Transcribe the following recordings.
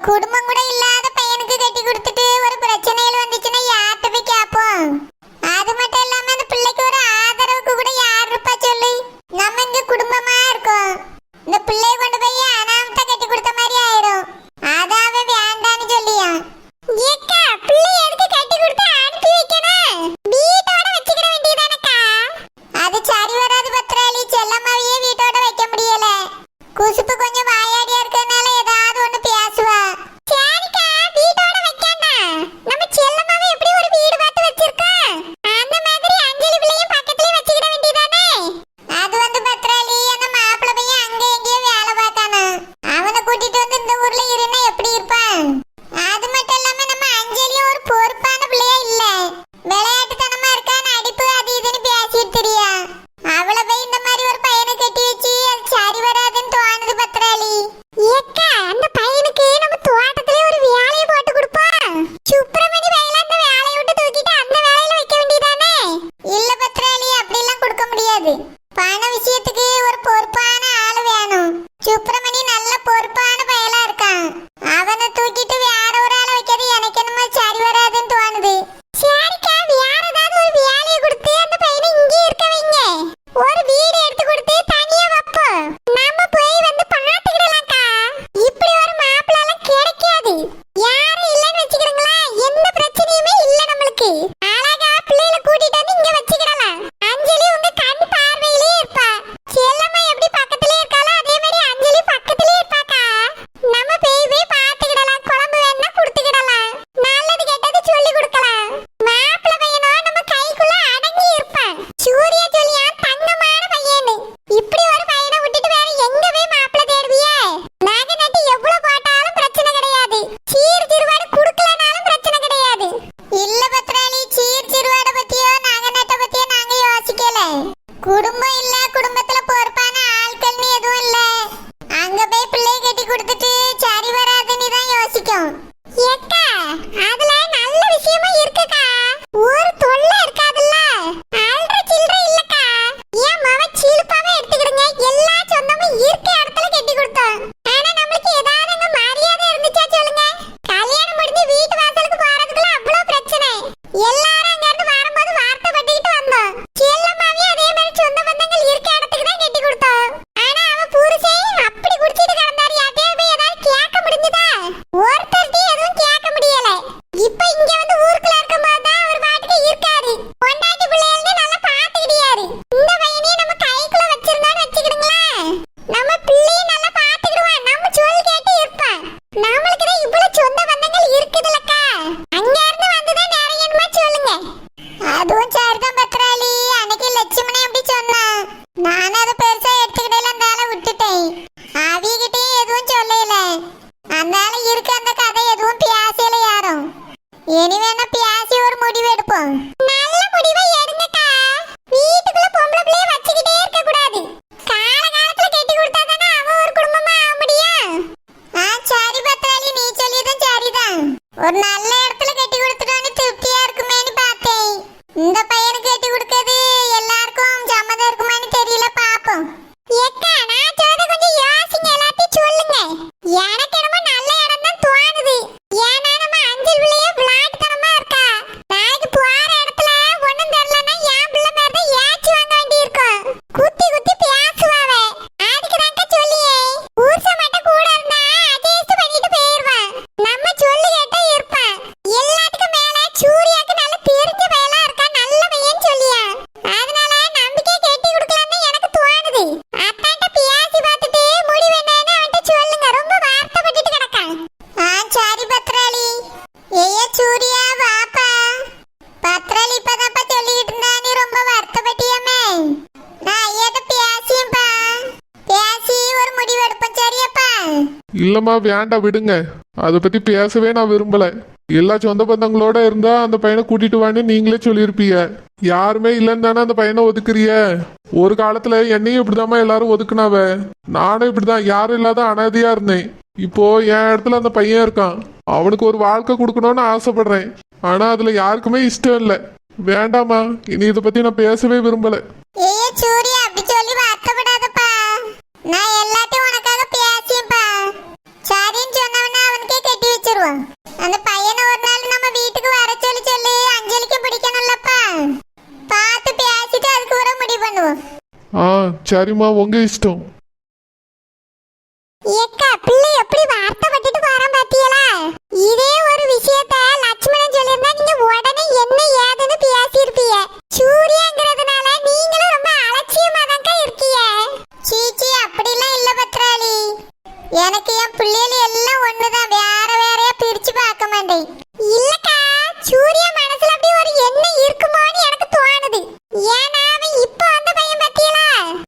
குடும்பம் கூட இல்லாத பையனுக்கு கட்டி கொடுத்துட்டு ஒரு பிரச்சனைகள் வந்துச்சுன்னா யார்கிட்ட போய் கேட்போம்? அது மட்டும் இல்லாம அந்த பிள்ளைக்கு ஒரு ஆதரவுக்கு கூட யார் இருப்பா சொல்லு? நம்ம இங்க குடும்பமா இருக்கோம். இந்த பிள்ளைய கொண்டு போய் அனாமத்தா கட்டி கொடுத்த மாதிரி ஆயிடும். அதாவே வேண்டான்னு சொல்லியா? ஏக்கா பிள்ளை எதுக்கு கட்டி கொடுத்து அனுப்பி வைக்கணும்? வீட்டோட வச்சுக்கிட வேண்டியதானக்கா? அது சரி வராது பத்ராளி. செல்லம்மாவையே வீட்டோட வைக்க முடியல. குசுப்பு கொஞ்சம் வாயாடியா இருக்கறனால ஏதாவது ஒண்ணு பேசுவா. சரிக்கா வீட்டோட வைக்காண்டா. நம்ம செல்லம்மாவை எப்படி ஒரு வீடு பார்த்து வச்சிருக்கா? அந்த மாதிரி அஞ்சலி பிள்ளையும் பக்கத்துலயே வச்சுக்கிட வேண்டியதானே? அது வந்து பத்ராளி அந்த மாப்பிள்ளை பையன் அங்க எங்கேயோ வேலை பார்க்கானா. அவனை கூட்டிட்டு வந்து இந்த ஊர்ல இருந்தா எப்படி இருப்பான்? அது மட்டும் இல்லாம நம்ம அஞ்சலியும் ஒரு பொறுப்பான பிள்ளையா இல்ல. விளையாட்டுத்தனமா இருக்கான்னு அடிப்பு அது இதுன்னு பேசிட்டு தெரியா. அவளை போய் இந்த மாதிரி ஒரு பையனை கட்டி வச்சு அது சரி வராதுன்னு தோணுது பத்ராளி. ஏக்கா அந்த பையனுக்கு நம்ம தோட்டத்திலே ஒரு வேலையை போட்டு கொடுப்போம். சுப்பிரமணி பையல அந்த வேலையை விட்டு தூக்கிட்டு அந்த வேலையில வைக்க வேண்டியதானே? இல்ல பத்ராளி அப்படிலாம் கொடுக்க முடியாது. பண விஷயத்துக்கு ஒரு பொறுப்பான ஆளு வேணும். சுப்பிரமணி நல்ல பொறுப்பான பையலா இருக்கான். அவனை தூக்கிட்டு வேற ஒரு ஆளை வைக்கிறது எனக்கு என்னமோ சரி வராதுன்னு தோணுது. சரிக்கா வேற ஏதாவது ஒரு வேலையை கொடுத்து அந்த பையனை இங்கே இருக்க வைங்க. ஒரு வீடு எடுத்து கொடுத்து தனியா வைப்போம். நம்ம போய் வந்து பாத்துக்கிடலாம்க்கா. இப்படி ஒரு மாப்பிள்ளை எல்லாம் கிடைக்காது. யாரும் இல்லைன்னு வச்சுக்கிறீங்களா? எந்த பிரச்சனையுமே இல்ல நம்மளுக்கு. அழகா பிள்ளைகளை கூட்டிட்டு வந்து இங்க வச்சுக்கிடலாம். அஞ்சலி உங்க கண் பார்வையிலே இருப்பா. செல்லம்மா எப்படி பக்கத்திலே இருக்காளோ அதே மாதிரி அஞ்சலி பக்கத்திலே இருப்பாக்கா. நம்ம போய் பாத்துக்கிடலாம். குழம்பு வேணா கொடுத்துக்கிடலாம். நல்லது கெட்டது சொல்லி கொடுக்கலாம். மாப்பிள்ளை பையனோ நம்ம கைக்குள்ள அடங்கி இருப்பான். சூர்யா சொல்லியா தங்கமான பையனு. இப்படி ஒரு பையனை விட்டுட்டு வேற எங்க போய் மாப்பிள்ளை தேடுவியே? நகை நட்டு எவ்வளவு போட்டாலும் பிரச்சனை கிடையாது. சீர் சிறுவாடு குடுக்கலனாலும் பிரச்சனை கிடையாது. இல்ல பத்ராளி சீர் சிறுவாட பத்தியோ நகை நட்ட பத்தியோ நாங்க யோசிக்கல. குடும்பம் இல்ல, குடும்பத்துல பொறுப்பான ஆட்கள்னு எதுவும் இல்ல. அங்க போய் பிள்ளைய கட்டி கொடுத்துட்டு சரி வராதுன்னு தான் யோசிக்கும். ஏக்கா அதுல நல்ல விஷயமா இருக்குக்கா. ஒரு தொல்லை இருக்காதுல்ல. அல்ற சில்ற இல்லக்கா. ஏன் மவ சீல்பாவே எடுத்துக்கிடுங்க. எல்லா சொந்தமும் இருக்க இடத்துல கட்டி கொடுத்தோம். ஆனா நம்மளுக்கு ஏதாவது அங்க மரியாதை இருந்துச்சா சொல்லுங்க? கல்யாணம் முடிஞ்சு வீட்டு வாசலுக்கு போறதுக்குள்ள அவ்வளவு பிரச்சனை. எல்லாரும் அங்க இருந்து வரும்போது வார்த்தை பட்டுக்கிட்டு வந்தோம். செல்லம்மாவே அதே மாதிரி சொந்த பந்தங்கள் இருக்க இடத்துக்கு தான் கட்டி கொடுத்தோம். ஆனா அவ புருஷன் அப்படி குடிச்சிட்டு கிடந்தாரு. யார்கிட்டயே போய் ஏதாவது கேட்க முடிஞ்சுதா? ஒருத்தர்கிட்டயும் எதுவும் கேட்க முடியல. இப்ப இங்க வந்து ஊருக்குள்ள இருக்கும்போது தான் அவர் பாட்டுக்கு இருக்காரு. பொண்டாட்டி பிள்ளைகள்னு நல்லா பாத்துக்கிட்டியாரு. இந்த பையனையும் நம்ம கைக்குள்ள வச்சிருந்தான்னு வச்சுக்கிடுங்களேன். நம்ம பிள்ளையும் நல்லா பாத்துக்கிடுவான். நம்ம சொல் கேட்டு இருப்பான். நம்மளுக்கு தான் இவ்வளவு சொந்த பந்தங்கள் இருக்குதுல்லக்கா. அங்க இருந்து வந்துதான் நிறைய என்னமா சொல்லுங்க. அதுவும் சரிதான் பத்ராளி. அன்னைக்கு லட்சுமணி அப்படி சொன்னா. நானும் அதை பெருசா எடுத்துக்கிட்டே அந்த ஆளை விட்டுட்டேன். அவிகிட்டையும் எதுவும் சொல்லல. அந்த ஆளு இருக்க அந்த கதை எதுவும் பேசல யாரும். இனி வேணா பேசி ஒரு முடிவு எடுப்போம். நல்ல முடிவை எடுங்கக்கா. வீட்டுக்குள்ள பொம்பளை பிள்ளைய வச்சுக்கிட்டே இருக்க கூடாது. காலகாலத்துல கட்டி கொடுத்தாதானே அவன் ஒரு குடும்பமா ஆக முடியும். சரி பத்ராளி நீ சொல்லியதும் சரிதான். ஒரு நல்ல இடத்துல கட்டி கொடுத்துட்டோன்னு திருப்தியா இருக்குமேன்னு பார்த்தேன். இந்த பையனுக்கு கட்டி கொடுக்கிறது எல்லாருக்கும் சம்மதம் இருக்குமான்னு தெரியல. பாப்போம். ஏக்கா நான் சொல்றத கொஞ்சம் யோசிங்க. எல்லாத்தையும் சொல்லுங்க. எனக்கு என்னமோ நல்ல இடம் தான் தோணுது. ஏன்னா நம்ம அஞ்சல் பிள்ளைய விளையாட்டுத்தனமா இருக்கா. நாளைக்கு போற இடத்துல ஒண்ணும் தெரியலன்னா என் பிள்ளை மேல தான் ஏச்சு வாங்க வேண்டி இருக்கும். குத்தி குத்தி பேசுவாவே. அதுக்கு தாங்க சொல்லியே ஊர்ச மட்டும் கூட இருந்தா அட்ஜஸ்ட் பண்ணிட்டு போயிருவான். நம்ம சொல்லு கேட்டா இருப்பான். எல்லாத்துக்கும் மேல சூர்யாக்கு நல்ல தெரிஞ்ச பையலா இருக்கா. நல்ல பையன் சொல்லியா. அதனால நம்பிக்கை கட்டி கொடுக்கலாம்னு எனக்கு தோணுது. அத்தாட்ட பேசி பார்த்துட்டு முடிவு என்னன்னு அவன்கிட்ட சொல்லுங்க. ரொம்ப வார்த்தைப்பட்டுட்டு கிடக்கான். சரி பத்ராளி. ஏய சூர்யா வாப்பா. பத்ராளி இப்பதான்ப்பா சொல்லிக்கிட்டு இருந்தா. நீ ரொம்ப வருத்தப்பட்டியமே. நான் ஐயாட்ட பேசியேன்ப்பா. பேசி ஒரு முடிவு எடுப்போம். சரியாப்பா? இல்லம்மா வேண்டாம் விடுங்க. அதை பத்தி பேசவே நான் விரும்பல. எல்லா சொந்த பந்தங்களோட இருந்தா அந்த பையனை கூட்டிட்டு வான்னு நீங்களே சொல்லியிருப்பீங்க. யாருமே இல்லைன்னு தானே அந்த பையனை ஒதுக்குறிய. ஒரு காலத்துல என்னையும் இப்படிதாம்மா எல்லாரும் ஒதுக்குனாவ. நானும் இப்படிதான் யாரும் இல்லாத அனாதையா இருந்தேன். இப்போ என் இடத்துல அந்த பையன் இருக்கான். அவனுக்கு ஒரு வாழ்க்கை கொடுக்கணும்னு ஆசைப்படுறேன். ஆனா அதுல யாருக்குமே இஷ்டம் இல்லை. வேண்டாமா இனி இதை பத்தி நான் பேசவே விரும்பல. ஏய் சூர்யா அப்படி சொல்லி வருத்தப்படாதப்பா. நான் எல்லாத்தையும் உனக்காக பேசியேன்ப்பா. சரின்னு சொன்னவனா அவனுக்கே கட்டி பாத்துருவோம். அந்த பையனை ஒரு நாள் நம்ம வீட்டுக்கு வர சொல்லி சொல்லி அஞ்சலிக்கு பிடிக்கணும்லப்பா. பார்த்து பேசிட்டு அதுக்கு ஒரு முடிவு பண்ணுவோம். ஆ சரிம்மா, உங்க இஷ்டம். ஏக்கா பிள்ளை எப்படி வார்த்தைப்பட்டுட்டு வரான் பாத்தியலா? இதே ஒரு விஷயத்த லட்சுமணன் சொல்லியிருந்தா நீங்க உடனே என்ன ஏதுன்னு பேசியிருப்பீங்க. சூர்யாங்கிறதுனால நீங்களும் ரொம்ப அலட்சியமா தான்க்கா இருக்கீங்க. சீச்சி அப்படிலாம் இல்ல பத்ராளி. எனக்கு என் பிள்ளைகள் எல்லாம் ஒண்ணுதான், வேற வேறையா பிரிச்சு பார்க்க மாட்டேன். இல்லக்கா சூர்யா மனசுல அப்படி ஒரு எண்ணம் இருக்குமோன்னு எனக்கு தோணுது. ஏன்னா அவன் இப்ப வந்த பையன் பத்தியலா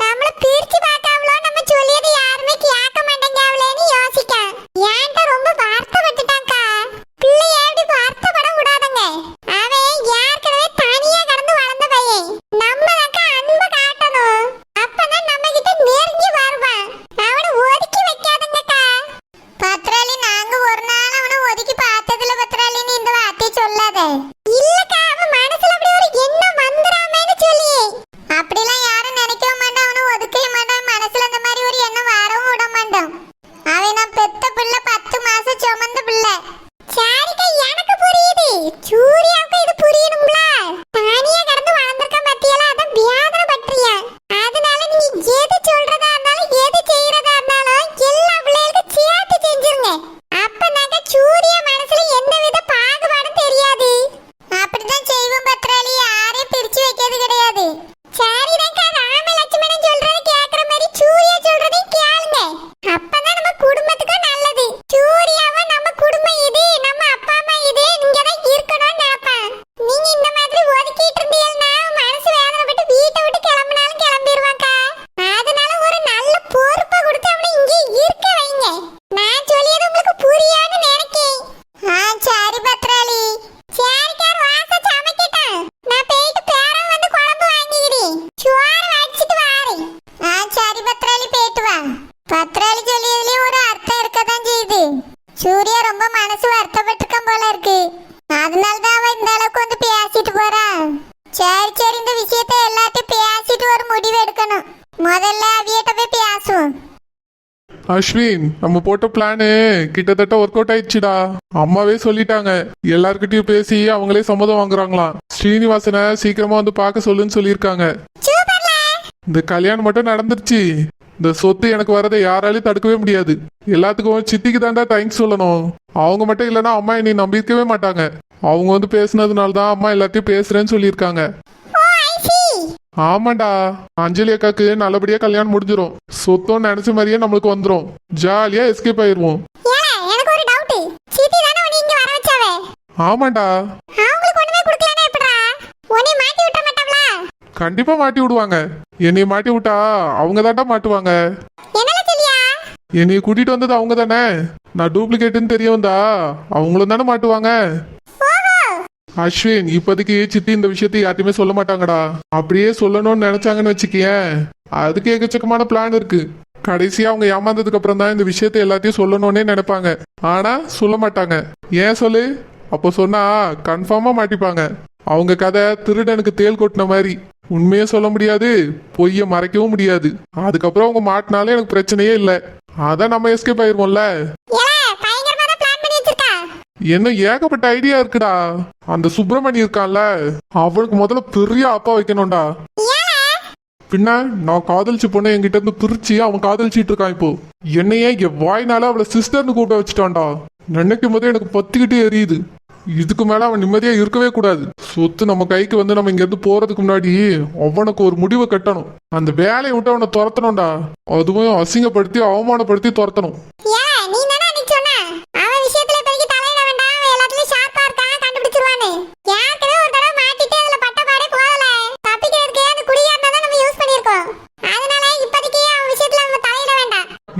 நம்மள பிரிச்சு பார்க்காமலோ நம்ம சொல்லியது யாருமே கேட்க மாட்டேங்காவளேன்னு யோசிக்க ஏன்ட்ட ரொம்ப வார்த்தைப்பட்டுட்டான்க்கா. பிள்ளைய எப்படி வார்த்தைப்பட விடாதங்க. அவன் ஏற்கனவே தனியா கடந்து வளர்ந்த பையன். நம்ம தான்க்கா அன்பை காட்டணும். அப்பதான் நம்ம கிட்ட நெருங்கி வருவான். அவனை ஒதுக்கி வைக்காதங்கக்கா. பத்ராளி நாங்க ஒரு நாள் அவனை ஒதுக்கி பார்த்ததுல பத்ராளின்னு இந்த வார்த்தை சொல்லாத. இல்லக்கா அவன் மனசுல அப்படி ஒரு எண்ணம் வந்துராமேன்னு சொல்லி. அப்படிலாம் யாரும் நினைக்கவே மாட்டான், அவனை ஒதுக்கவே மாட்டான். மனசுல அந்த மாதிரி ஒரு எண்ணம் வரவும் விட மாட்டான். அவன் நான் பெத்த பிள்ளை, 10 மாசம் சுமந்த பிள்ளை. சரிக்கா எனக்கு புரியுது. சூர்யாவுக்கு இது புரியணும்ல. தனியா கடந்து வளர்ந்துருக்கான் பத்தியெல்லாம், அதான் வியாதனை பற்றியா. அதனால நீங்க எது சொல்றதா இருந்தாலும் எது செய்யறதா இருந்தாலும் எல்லா பிள்ளைகளுக்கும் சேர்த்து செஞ்சிருங்க. அப்பனாக்க சூர்யா மனசுல எந்தவித பாகுபாடும் தெரியாது. அப்படிதான் செய்வோம் பத்ராளி, யாரையும் பிரிச்சு வைக்கிறது கிடையாது. சரிதான்க்கா, ராமலட்சுமணன் சொல்றதை கேட்கற மாதிரி சூர்யா சொல்றதையும் கேளுங்க. அப்பதான் நம்ம குடும்பத்துக்கும் நல்லது. சூர்யாவும் நம்ம குடும்பம் இது, நம்ம அப்பா அம்மா இது, இங்கதான் இருக்கணும்னு நினைப்பான். நீங்க இந்த மாதிரி ஒதுக்கிட்டு இருந்தீங்கன்னா மனசு வேதனைப்பட்டு வீட்டை விட்டு கிளம்பினாலும் கிளம்பிடுவாக்கா. அதனால ஒரு நல்ல பொறுப்பை கொடுத்து அவனை இங்கே இருக்க வைங்க. நான் சொல்லியது உங்களுக்கு புரியாதுன்னு நினைக்கேன். சரி பத்ராளி. சரிக்கா வாச சமைக்கட்டும். நான் போயிட்டு பேரன் வந்து குழம்பு வாங்கிக்கிறேன். சோறு வடிச்சிட்டு வாரேன். சரி பத்ராளி, போயிட்டு வா. பத்ராளி சொல்லியதுலயே ஒரு அர்த்தம் இருக்கதான் செய்யுது. சூர்யா ரொம்ப மனசு வருத்தப்பட்டிருக்கான் போல இருக்கு. அதனாலதான் அவன் இந்த அளவுக்கு வந்து பேசிட்டு போறான். சரி சரி, இந்த விஷயத்தை எல்லாத்தையும் பேசிட்டு ஒரு முடிவு எடுக்கணும். முதல்ல அவியிட்ட போய் பேசுவோம். அஸ்வின், நம்ம போட்ட பிளானு கிட்டத்தட்ட ஒர்க் அவுட் ஆயிடுச்சுடா. அம்மாவே சொல்லிட்டாங்க, எல்லார்கிட்டயும் பேசி அவங்களே சம்மதம் வாங்குறாங்களாம். ஸ்ரீனிவாசனை சீக்கிரமா வந்து பார்க்க சொல்லுன்னு சொல்லியிருக்காங்க. இந்த கல்யாணம் மட்டும் நடந்துருச்சு. இந்த சொத்து எனக்கு வரதை யாராலையும் தடுக்கவே முடியாது. எல்லாத்துக்கும் சித்திக்கு தாண்டா தேங்க்ஸ் சொல்லணும். அவங்க மட்டும் இல்லைன்னா அம்மா என்னை நம்பிக்கவே மாட்டாங்க. அவங்க வந்து பேசுனதுனால தான் அம்மா எல்லாத்தையும் பேசுறேன்னு சொல்லியிருக்காங்க. ஆமாண்டா, அஞ்சலி அக்காக்கு நல்லபடியா கல்யாணம் முடிஞ்சிரும். சொத்தம் நினைச்ச மாதிரியே நம்மளுக்கு வந்துரும். ஜாலியா எஸ்கேப் ஆயிருவோம். எனக்கு ஒரு டவுட். சீதி தான உன்னை இங்க வர வச்சாவே? ஆமாண்டா. அவங்களுக்கு ஒண்ணுமே கொடுக்கலனா எப்படா? உன்னை மாட்டி விட்ட மாட்டாங்களா? கண்டிப்பா மாட்டி விடுவாங்க. என்னைய மாட்டி விட்டா அவங்க தாண்டா மாட்டுவாங்க. என்னல சொல்லியா? என்னைய கூட்டிட்டு வந்தது அவங்க தானே. நான் டூப்ளிகேட்னு தெரிய வந்தா அவங்களும் தானே மாட்டுவாங்க. அஸ்வின், இப்போதைக்கு சித்தி இந்த விஷயத்தை யார்ட்டையுமே சொல்ல மாட்டாங்கடா. அப்படியே சொல்லணும்னு நினைச்சாங்கன்னு வச்சுக்கேன், அதுக்கு எக்கச்சக்கமான பிளான் இருக்கு. கடைசியா அவங்க ஏமாந்ததுக்கு அப்புறம் தான் இந்த விஷயத்தை எல்லாத்தையும் சொல்லணும்னே நினைப்பாங்க. ஆனா சொல்ல மாட்டாங்க. ஏன் சொல்லு? அப்போ சொன்னா கன்ஃபார்மா மாட்டிப்பாங்க. அவங்க கதை திருடனுக்கு தேள் கொட்டின மாதிரி. உண்மையே சொல்ல முடியாது, பொய்ய மறைக்கவும் முடியாது. அதுக்கப்புறம் அவங்க மாட்டினாலே எனக்கு பிரச்சனையே இல்லை. அதான் நம்ம எஸ்கேப் ஆயிருவோம்ல. என்ன ஏகப்பட்ட ஐடியா இருக்குடா. அந்த சுப்பிரமணி இருக்கான்ல, அவனுக்கு முதல்ல பெரிய அப்பா வைக்கணும்டா. பின்ன நான் காதலிச்சு பொண்ணை என்கிட்ட இருந்து பிரிச்சு அவன் காதலிச்சிட்டு இருக்கான். இப்போ என்னையே என் வாய்னால அவளை சிஸ்டர்னு கூப்பிட வச்சுட்டான்டா. நினைக்கும் போதே எனக்கு பத்திக்கிட்டே எரியுது. இதுக்கு மேல அவன் நிம்மதியா இருக்கவே கூடாது. சொத்து நம்ம கைக்கு வந்து நம்ம இங்க இருந்து போறதுக்கு முன்னாடி அவனுக்கு ஒரு முடிவை கட்டணும். அந்த வேலையை விட்டு அவனை துரத்தணும்டா. அதுவும் அசிங்கப்படுத்தி அவமானப்படுத்தி துரத்தணும்.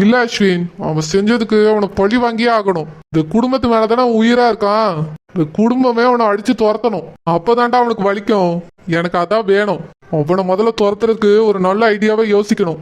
இல்ல அஸ்வின், அவன் செஞ்சதுக்கு அவனை பழி வாங்கியே ஆகணும். இந்த குடும்பத்து மேலதானே அவன் உயிரா இருக்கான். இந்த குடும்பமே அவனை அடிச்சு துரத்தணும். அப்பதான்டா அவனுக்கு வலிக்கும். எனக்கு அதான் வேணும். அவனை முதல்ல துரத்துறதுக்கு ஒரு நல்ல ஐடியாவை யோசிக்கணும்.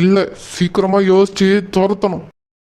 இல்ல, சீக்கிரமா யோசிச்சு துரத்தணும்.